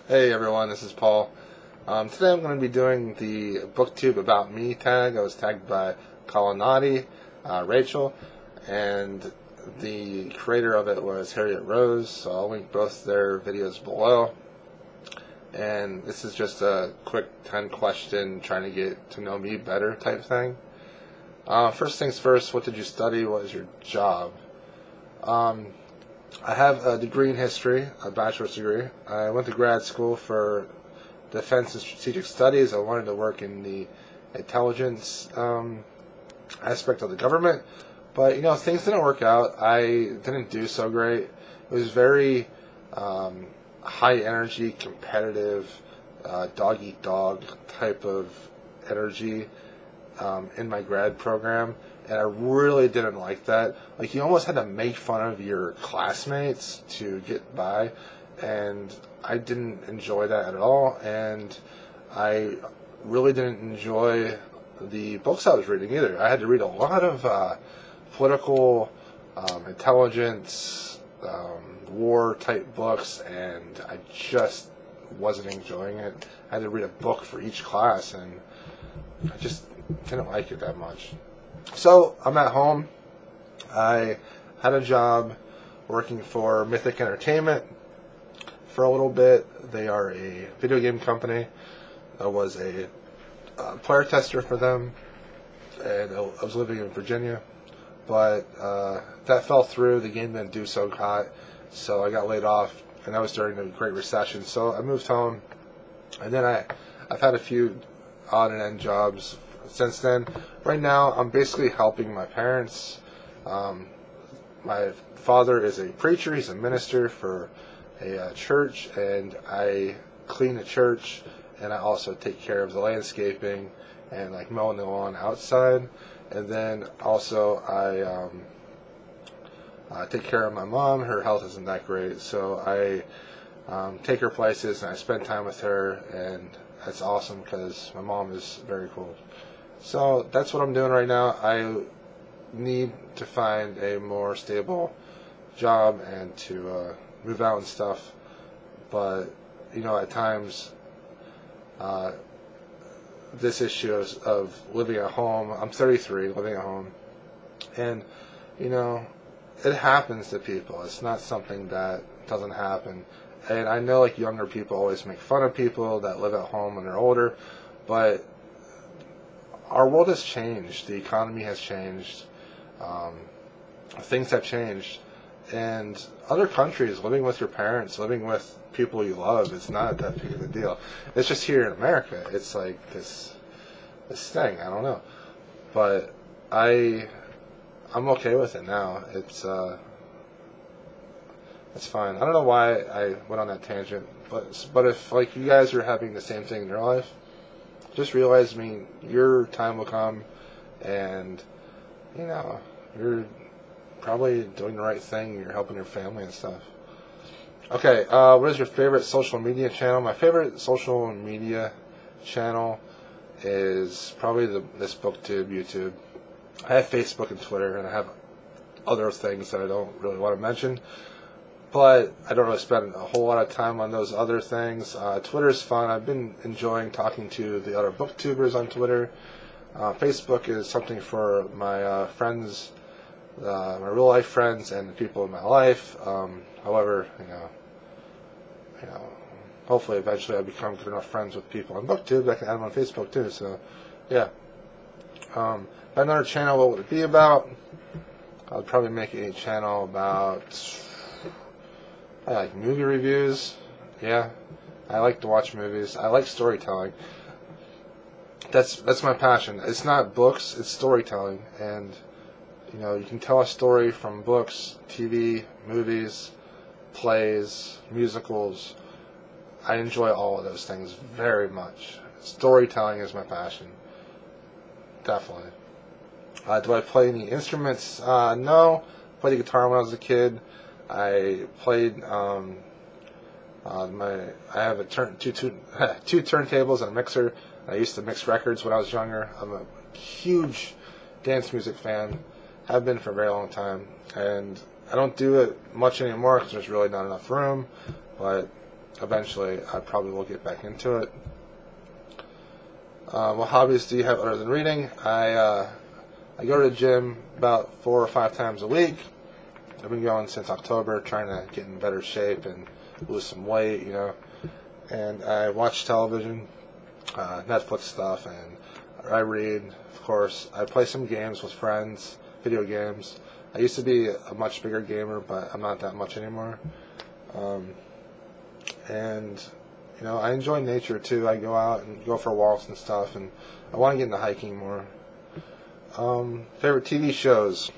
Hey everyone, this is Paul. Today I'm going to be doing the Booktube About Me tag. I was tagged by Colonnati, Rachel, and the creator of it was Harriet Rose, so I'll link both their videos below. And this is just a quick 10 question trying to get to know me better type thing. First things first, what did you study? What is your job? I have a degree in history, a bachelor's degree. I went to grad school for defense and strategic studies. I wanted to work in the intelligence aspect of the government, but things didn't work out. I didn't do so great. It was very high energy, competitive, dog eat dog type of energy in my grad program. And I really didn't like that. Like, you almost had to make fun of your classmates to get by, and I didn't enjoy that at all. And I really didn't enjoy the books I was reading either. I had to read a lot of political intelligence, war type books, and I just wasn't enjoying it. I had to read a book for each class, and I just didn't like it that much. So I'm at home. I had a job working for Mythic Entertainment for a little bit. They are a video game company. I was a player tester for them, and I was living in Virginia. But that fell through. The game didn't do so hot, so I got laid off, and that was during the Great Recession. So I moved home, and then I've had a few odd and end jobs since then. Right now, I'm basically helping my parents. My father is a preacher. He's a minister for a church, and I clean the church, and I also take care of the landscaping and like mowing the lawn outside. And then also I take care of my mom. Her health isn't that great, so I take her places and I spend time with her, and that's awesome because my mom is very cool. So that's what I'm doing right now. I need to find a more stable job and to move out and stuff. But, at times, this issue of living at home, I'm 33, living at home, and, it happens to people. It's not something that doesn't happen. And I know, younger people always make fun of people that live at home when they're older, but our world has changed. The economy has changed. Things have changed. And other countries, living with your parents, living with people you love, it's not that big of a deal. It's just here in America, it's like this thing. I don't know. But I'm okay with it now. It's fine. I don't know why I went on that tangent, but if you guys are having the same thing in your life, just realize, your time will come, and, you're probably doing the right thing. You're helping your family and stuff. Okay, what is your favorite social media channel? My favorite social media channel is probably this Booktube, YouTube. I have Facebook and Twitter, and I have other things that I don't really want to mention. But I don't really spend a whole lot of time on those other things. Twitter's fun. I've been enjoying talking to the other booktubers on Twitter. Facebook is something for my friends, my real life friends, and the people in my life. However, hopefully eventually I'll become good enough friends with people on Booktube that I can add them on Facebook too. So, yeah. Another channel, what would it be about? I'd probably make a channel about, I like movie reviews. Yeah, I like to watch movies. I like storytelling. That's my passion. It's not books, it's storytelling. And, you can tell a story from books, TV, movies, plays, musicals. I enjoy all of those things very much. Storytelling is my passion. Definitely. Do I play any instruments? No. I played the guitar when I was a kid. I played, I have two turntables and a mixer. I used to mix records when I was younger. I'm a huge dance music fan. Have been for a very long time. And I don't do it much anymore because there's really not enough room. But eventually I probably will get back into it. What hobbies do you have other than reading? I go to the gym about 4 or 5 times a week. I've been going since October, trying to get in better shape and lose some weight, And I watch television, Netflix stuff, and I read, of course. I play some games with friends, video games. I used to be a much bigger gamer, but I'm not that much anymore. And I enjoy nature too. I go out and go for walks and stuff, and I want to get into hiking more. Favorite TV shows?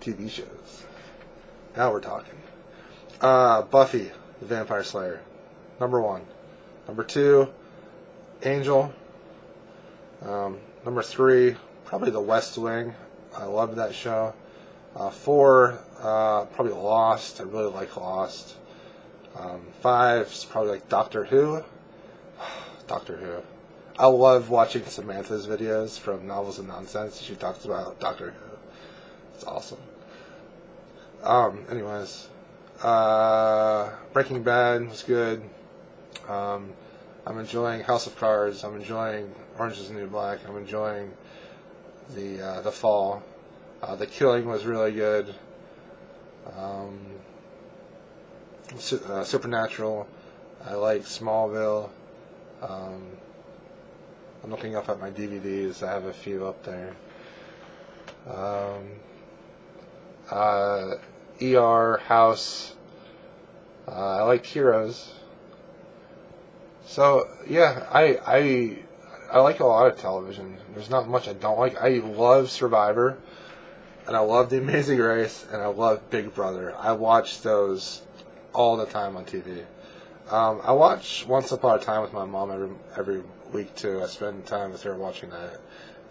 TV shows. Now we're talking. Buffy, the Vampire Slayer, number 1. Number 2, Angel. Number 3, probably The West Wing. I love that show. 4, probably Lost. I really like Lost. 5 is probably like Doctor Who. Doctor Who. I love watching Samantha's videos from Novels and Nonsense. She talks about Doctor Who. It's awesome. Anyways, Breaking Bad was good. I'm enjoying House of Cards. I'm enjoying Orange is the New Black. I'm enjoying the Fall. The Killing was really good. Supernatural. I like Smallville. I'm looking up at my DVDs. I have a few up there. ER, House. I like Heroes. So yeah, I like a lot of television. There's not much I don't like. I love Survivor, and I love The Amazing Race, and I love Big Brother. I watch those all the time on TV. I watch Once Upon a Time with my mom every week too. I spend time with her watching that,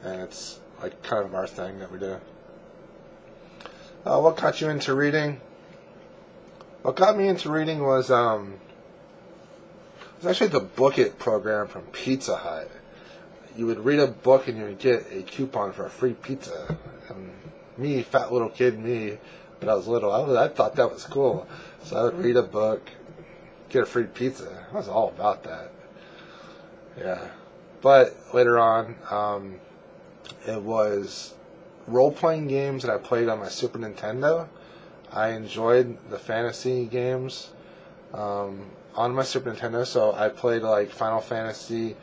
and it's like kind of our thing that we do. What got you into reading? What got me into reading was actually the Book It program from Pizza Hut. You would read a book and you would get a coupon for a free pizza. And me, fat little kid me, when I was little, I thought that was cool. So I would read a book, get a free pizza. I was all about that. Yeah. But later on, it was role-playing games that I played on my Super Nintendo. I enjoyed the fantasy games on my Super Nintendo, so I played like Final Fantasy,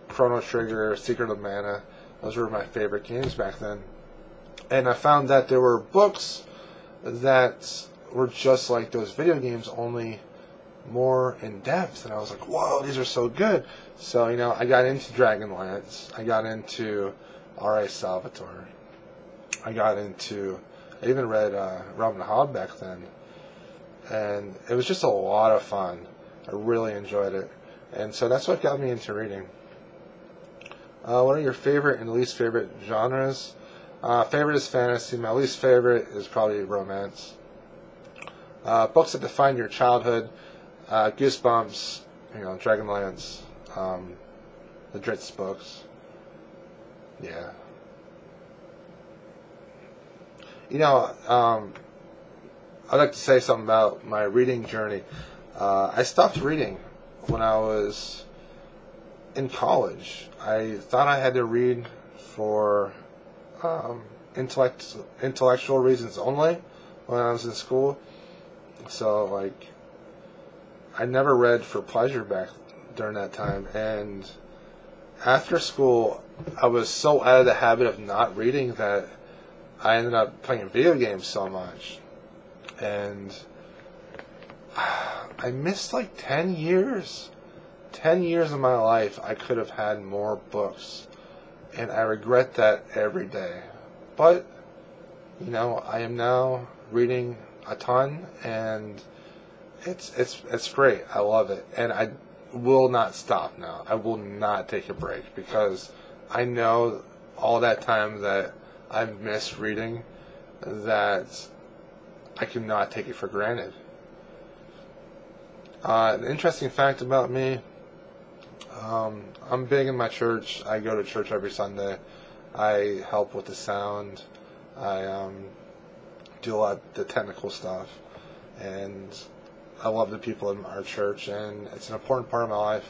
Chrono Trigger, Secret of Mana. Those were my favorite games back then. And I found that there were books that were just like those video games, only more in depth. And I was like, whoa, these are so good. So, I got into Dragonlance. I got into R.A. Salvatore. I even read Robin Hood back then. And it was just a lot of fun. I really enjoyed it. And so that's what got me into reading. What are your favorite and least favorite genres? Favorite is fantasy. My least favorite is probably romance. Books that define your childhood. Goosebumps, Dragonlance, the Dritz books. Yeah. I'd like to say something about my reading journey. I stopped reading when I was in college. I thought I had to read for intellectual reasons only when I was in school. So, I never read for pleasure during that time. And after school, I was so out of the habit of not reading that I ended up playing video games so much. And I missed 10 years. 10 years of my life I could have had more books. And I regret that every day. But, I am now reading a ton, and it's great. I love it. And I will not stop now. I will not take a break, because I know all that time that I've missed reading, that I cannot take it for granted. An interesting fact about me, I'm big in my church. I go to church every Sunday. I help with the sound. I do a lot of the technical stuff. And I love the people in our church, and it's an important part of my life.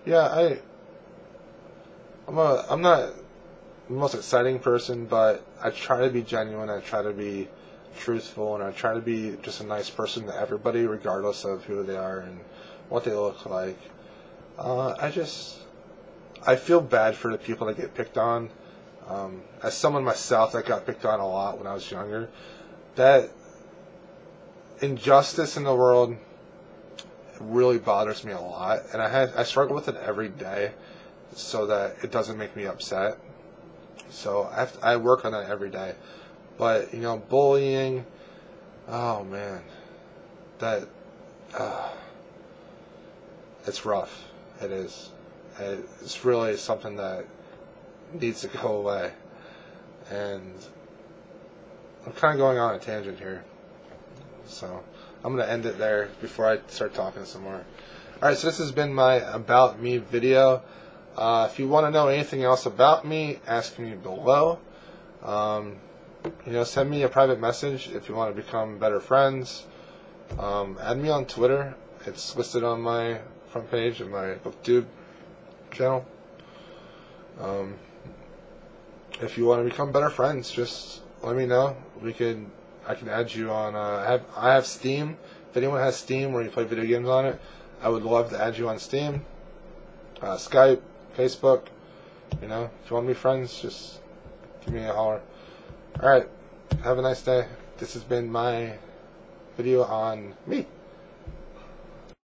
Yeah, I'm not the most exciting person, but I try to be genuine. I try to be truthful, and I try to be just a nice person to everybody, regardless of who they are and what they look like. I feel bad for the people that get picked on. As someone myself that got picked on a lot when I was younger, that injustice in the world really bothers me a lot, and I struggle with it every day, so that it doesn't make me upset. So I work on that every day. But bullying, oh man, that it's rough. It is. It's really something that needs to go away. And I'm kind of going on a tangent here, so I'm going to end it there before I start talking some more. Alright, so this has been my About Me video. If you want to know anything else about me, ask me below. Send me a private message if you want to become better friends. Add me on Twitter. It's listed on my front page of my Booktube channel. If you want to become better friends, just let me know. I can add you on. I have Steam. If anyone has Steam where you play video games on it, I would love to add you on Steam. Skype, Facebook. If you want to be friends, just give me a holler. Alright, have a nice day. This has been my video on me.